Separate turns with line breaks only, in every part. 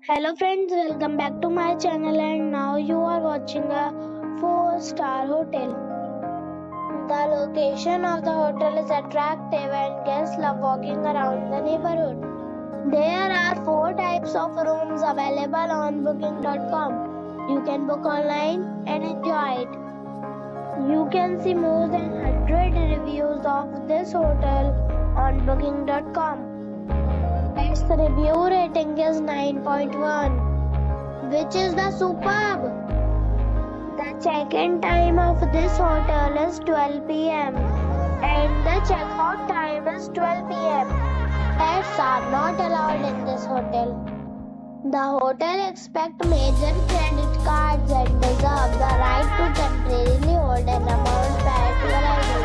Hello friends, welcome back to my channel and now you are watching a 4-star hotel. The location of the hotel is attractive and guests love walking around the neighborhood. There are 4 types of rooms available on booking.com. You can book online and enjoy it. You can see more than 100 reviews of this hotel on booking.com. Its review rating is 9.1, which is the superb. The check-in time of this hotel is 12 p.m. and the check-out time is 12 p.m. Pets are not allowed in this hotel. The hotel expects major credit cards and reserves the right to temporarily hold an amount prior to arrival.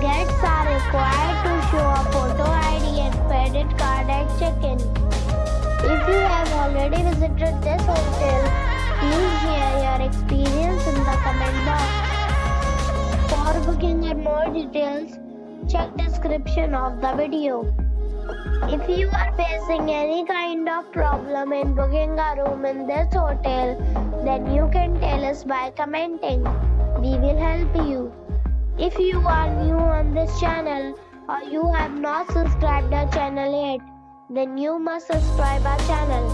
Guests are required to show a photo ID and credit card at check-in. If you have already visited this hotel, please share your experience in the comment box. For booking or more details, check description of the video. If you are facing any kind of problem in booking a room in this hotel, then you can tell us by commenting. We will help you. If you are new on this channel or you have not subscribed our channel yet, then you must subscribe our channel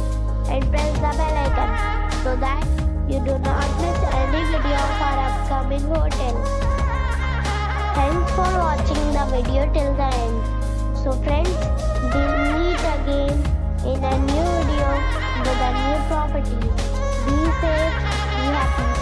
and press the bell icon so that you do not miss any video of our upcoming hotel. Thanks for watching the video till the end. So friends, we'll meet again in a new video with a new property. Be safe, be happy.